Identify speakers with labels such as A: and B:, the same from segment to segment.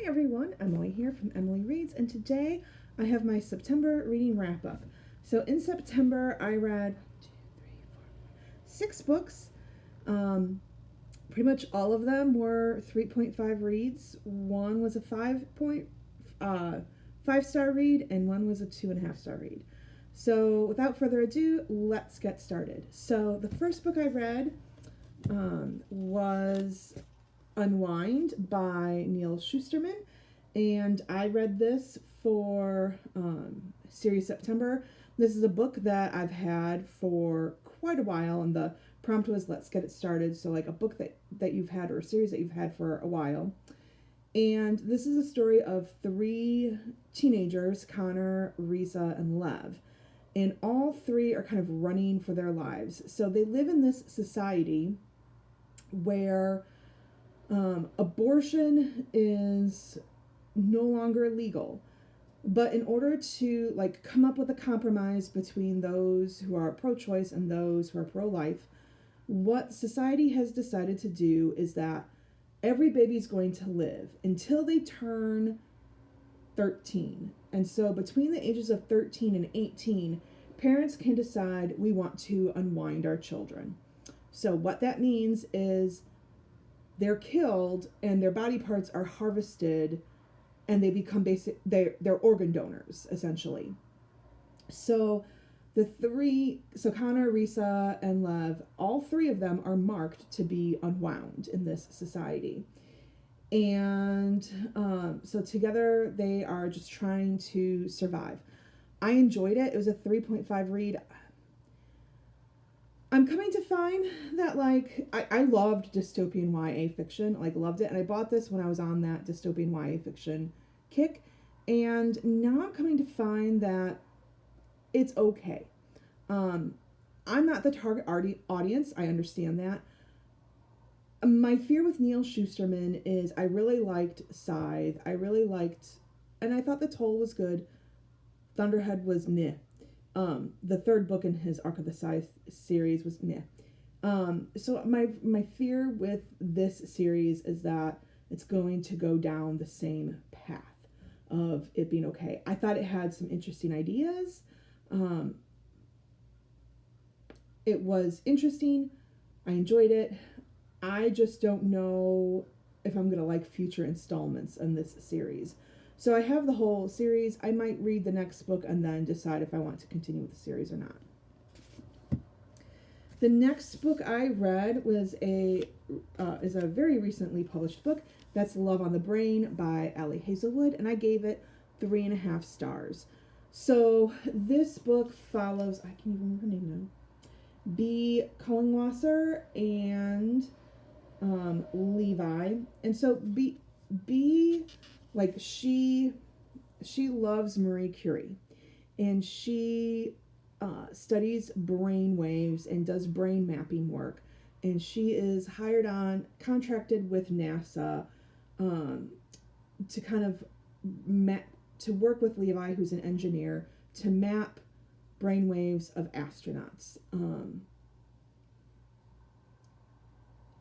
A: everyone, Emily here from Emily Reads, and today I have my September reading wrap up. So in September I read 6 books. Pretty much all of them were 3.5 reads. One was a 5.5 star read, and one was a 2.5 star read. So without further ado, let's get started. So the first book I read was Unwind by Neil Shusterman, and I read this for Series September. This is a book that I've had for quite a while, and the prompt was let's get it started. So like a book that you've had, or a series that you've had for a while. And this is a story of 3 teenagers, Connor, Risa, and Lev. And all 3 are kind of running for their lives. So they live in this society where abortion is no longer legal. But in order to like come up with a compromise between those who are pro-choice and those who are pro-life, what society has decided to do is that every baby is going to live until they turn 13. And so between the ages of 13 and 18, parents can decide we want to unwind our children. So what that means is they're killed and their body parts are harvested and they become they're organ donors essentially. So Connor, Risa, and Lev, all 3 of them are marked to be unwound in this society. And so together they are just trying to survive. I enjoyed it. It was a 3.5 read. I'm coming to find that like I loved dystopian YA fiction, like loved it, and I bought this when I was on that dystopian YA fiction kick, and now I'm coming to find that it's okay. I'm not the target audience, I understand that. My fear with Neil Shusterman is I really liked Scythe, and I thought The Toll was good. Thunderhead was meh. The 3rd book in his Arc of the Scythe series was meh. So my fear with this series is that it's going to go down the same path of it being okay. I thought it had some interesting ideas. It was interesting. I enjoyed it. I just don't know if I'm going to like future installments in this series. So I have the whole series. I might read the next book and then decide if I want to continue with the series or not. The next book I read was is a very recently published book. That's Love on the Brain by Allie Hazelwood, and I gave it 3.5 stars. So this book follows, I can't even remember her name now, B. Cullingwasser and Levi. And so B like she loves Marie Curie, and she studies brain waves and does brain mapping work, and she is contracted with NASA to kind of to work with Levi, who's an engineer, to map brain waves of astronauts.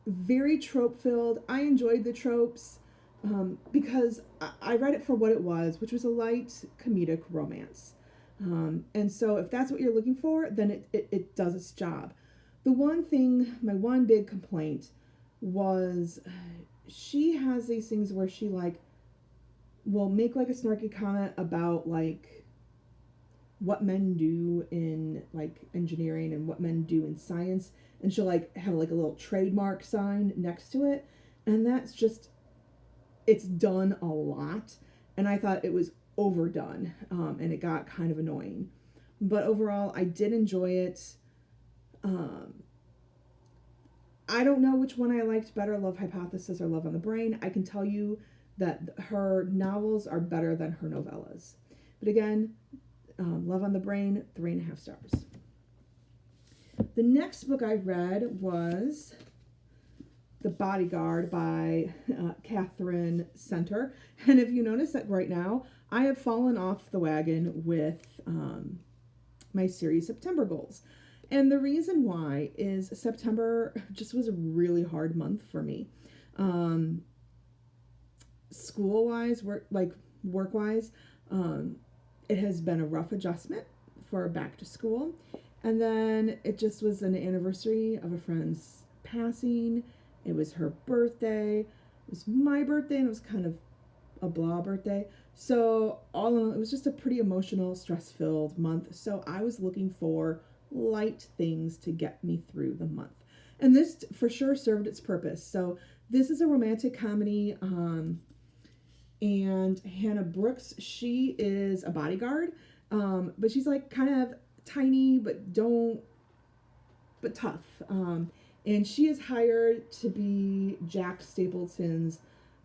A: Very trope filled. I enjoyed the tropes because I read it for what it was, which was a light comedic romance. And so if that's what you're looking for, then it does its job. The one thing, my one big complaint was she has these things where she like will make like a snarky comment about like what men do in like engineering and what men do in science, and she'll like have like a little trademark sign next to it, and that's just, it's done a lot, and I thought it was overdone, and it got kind of annoying. But overall, I did enjoy it. I don't know which one I liked better, Love Hypothesis or Love on the Brain. I can tell you that her novels are better than her novellas. But again, Love on the Brain, 3.5 stars. The next book I read was The Bodyguard by Catherine Center. And if you notice that right now, I have fallen off the wagon with my series September goals. And the reason why is September just was a really hard month for me. school-wise, work-wise, it has been a rough adjustment for back to school. And then it just was an anniversary of a friend's passing. It was her birthday. It was my birthday, and it was kind of a blah birthday. So all in all, it was just a pretty emotional, stress-filled month. So I was looking for light things to get me through the month. And this for sure served its purpose. So this is a romantic comedy. And Hannah Brooks, she is a bodyguard. But she's like kind of tiny, but tough. And she is hired to be Jack Stapleton's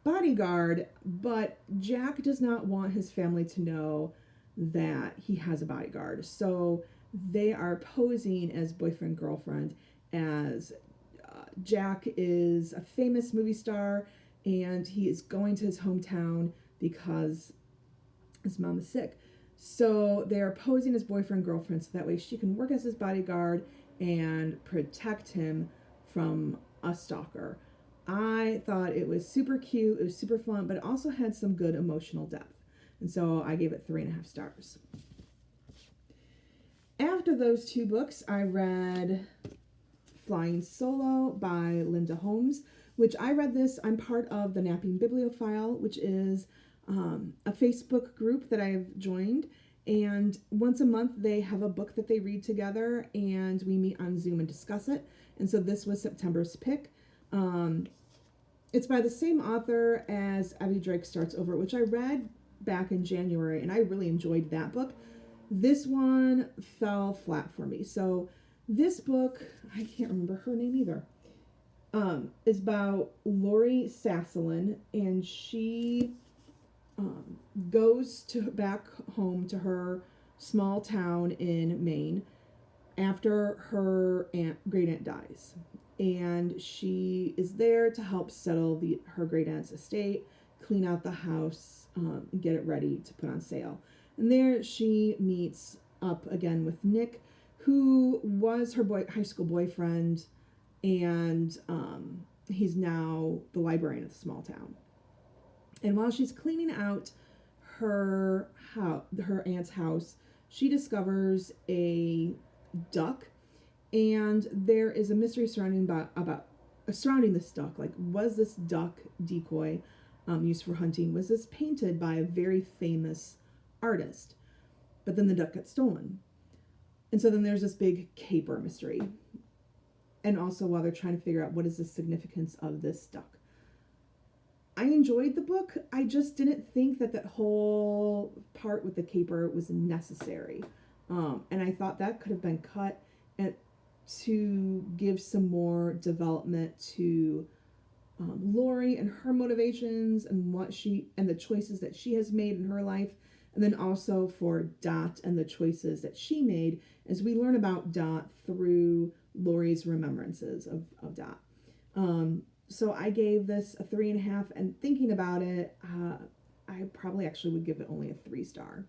A: bodyguard, but Jack does not want his family to know that he has a bodyguard. So they are posing as boyfriend, girlfriend, as Jack is a famous movie star, and he is going to his hometown because his mom is sick. So they are posing as boyfriend, girlfriend, so that way she can work as his bodyguard and protect him from a stalker. I thought it was super cute, it was super fun, but it also had some good emotional depth. And so I gave it 3.5 stars. After those two books, I read Flying Solo by Linda Holmes, which I read this. I'm part of the Napping Bibliophile, which is a Facebook group that I've joined. And once a month, they have a book that they read together, and we meet on Zoom and discuss it. And so this was September's pick. It's by the same author as Evie Drake Starts Over, which I read back in January, and I really enjoyed that book. This one fell flat for me. So this book, I can't remember her name either, is about Lori Sasselin, and she goes back home to her small town in Maine after her great aunt dies. And she is there to help settle her great aunt's estate, clean out the house, and get it ready to put on sale. And there she meets up again with Nick, who was her high school boyfriend, and he's now the librarian of the small town. And while she's cleaning out her aunt's house, she discovers a duck, and there is a mystery surrounding this duck. Like, was this duck decoy used for hunting? Was this painted by a very famous artist? But then the duck gets stolen. And so then there's this big caper mystery. And also while they're trying to figure out what is the significance of this duck. I enjoyed the book. I just didn't think that whole part with the caper was necessary. And I thought that could have been cut to give some more development to Lori and her motivations and the choices that she has made in her life. And then also for Dot and the choices that she made as we learn about Dot through Lori's remembrances of Dot. So I gave this a 3.5, and thinking about it, I probably actually would give it only a 3-star.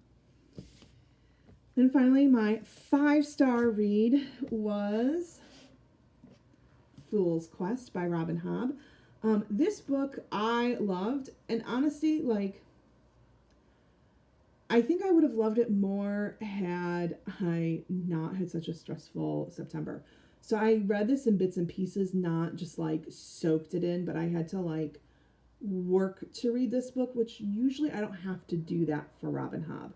A: And finally, my 5-star read was Fool's Quest by Robin Hobb. This book I loved, and honestly, I think I would have loved it more had I not had such a stressful September. So I read this in bits and pieces, not just soaked it in, but I had to work to read this book, which usually I don't have to do that for Robin Hobb.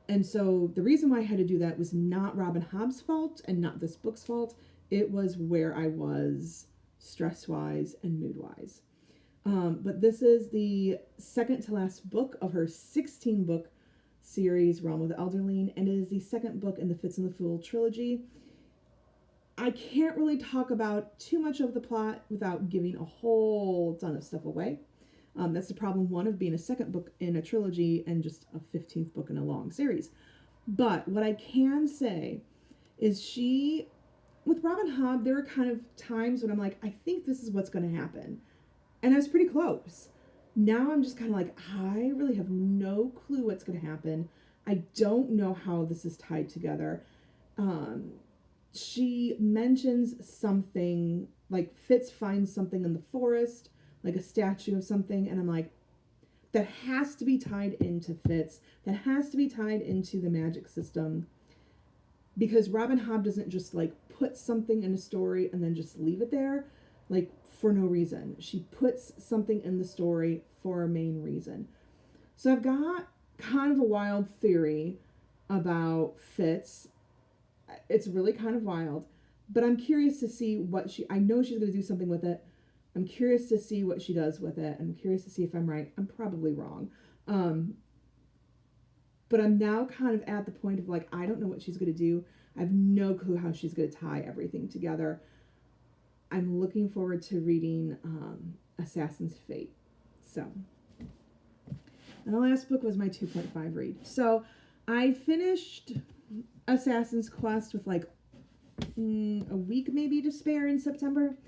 A: And so the reason why I had to do that was not Robin Hobb's fault and not this book's fault. It was where I was stress-wise and mood-wise. But this is the second to last book of her 16-book series, Realm of the Elderling, and it is the second book in the Fitz and the Fool trilogy. I can't really talk about too much of the plot without giving a whole ton of stuff away. That's the problem, one, of being a second book in a trilogy and just a 15th book in a long series. But what I can say is with Robin Hobb, there were kind of times when I'm like, I think this is what's going to happen. And I was pretty close. Now I'm just kind of like, I really have no clue what's going to happen. I don't know how this is tied together. She mentions something, Fitz finds something in the forest, like a statue of something, and I'm like, that has to be tied into Fitz, that has to be tied into the magic system, because Robin Hobb doesn't just like put something in a story and then just leave it there like for no reason. She puts something in the story for a main reason. So I've got kind of a wild theory about Fitz. It's really kind of wild, but I'm curious to see what I know she's going to do something with it. I'm curious to see what she does with it. I'm curious to see if I'm right. I'm probably wrong. But I'm now kind of at the point of like, I don't know what she's going to do. I have no clue how she's going to tie everything together. I'm looking forward to reading Assassin's Fate. So, and the last book was my 2.5 read. So I finished Assassin's Quest with like a week maybe to spare in September.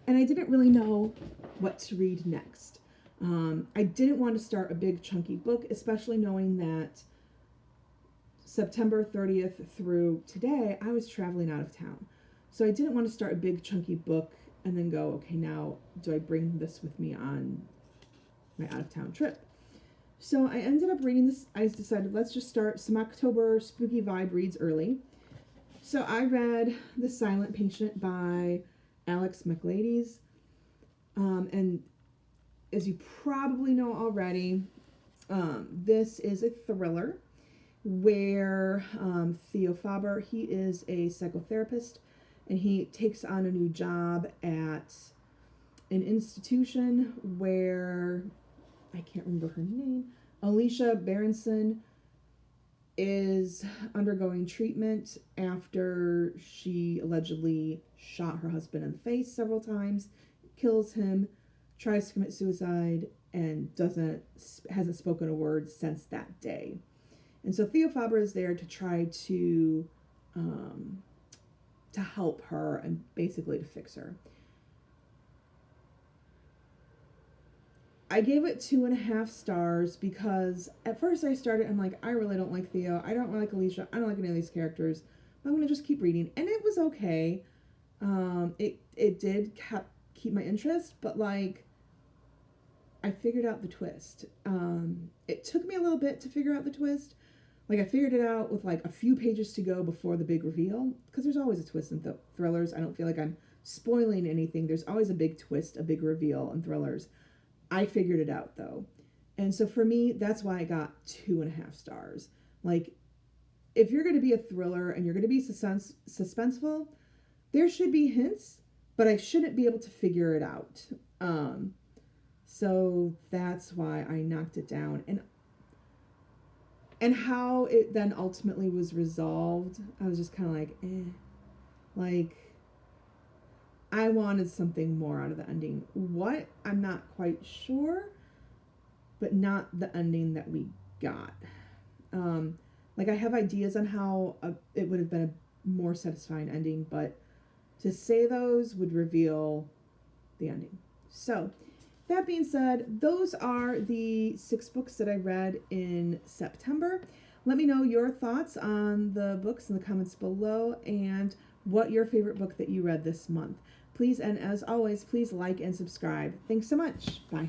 A: And I didn't really know what to read next. I didn't want to start a big chunky book, especially knowing that September 30th through today, I was traveling out of town. So I didn't want to start a big chunky book and then go, okay, now do I bring this with me on my out of town trip? So I ended up reading this. I decided let's just start some October spooky vibe reads early. So I read The Silent Patient by Alex McLadies. And as you probably know already, this is a thriller where Theo Faber, he is a psychotherapist, and he takes on a new job at an institution where, I can't remember her name, Alicia Berenson is undergoing treatment after she allegedly shot her husband in the face several times, kills him, tries to commit suicide, and hasn't spoken a word since that day. And so Theo Faber is there to try to help her and basically to fix her. I gave it 2.5 stars because at first I started, I'm like, I really don't like Theo. I don't like Alicia. I don't like any of these characters. I'm going to just keep reading. And it was okay. It did keep my interest, but like, I figured out the twist. It took me a little bit to figure out the twist. Like, I figured it out with like a few pages to go before the big reveal, because there's always a twist in thrillers. I don't feel like I'm spoiling anything. There's always a big twist, a big reveal in thrillers. I figured it out though. And so for me, that's why I got 2.5 stars. Like, if you're going to be a thriller and you're going to be suspenseful, there should be hints, but I shouldn't be able to figure it out. So that's why I knocked it down. And how it then ultimately was resolved, I was just kind of like, eh. Like, I wanted something more out of the ending. What? I'm not quite sure, but not the ending that we got. Like, I have ideas on how it would have been a more satisfying ending, but to say those would reveal the ending. So, that being said, those are the 6 books that I read in September. Let me know your thoughts on the books in the comments below and what your favorite book that you read this month. Please, and as always, please like and subscribe. Thanks so much. Bye.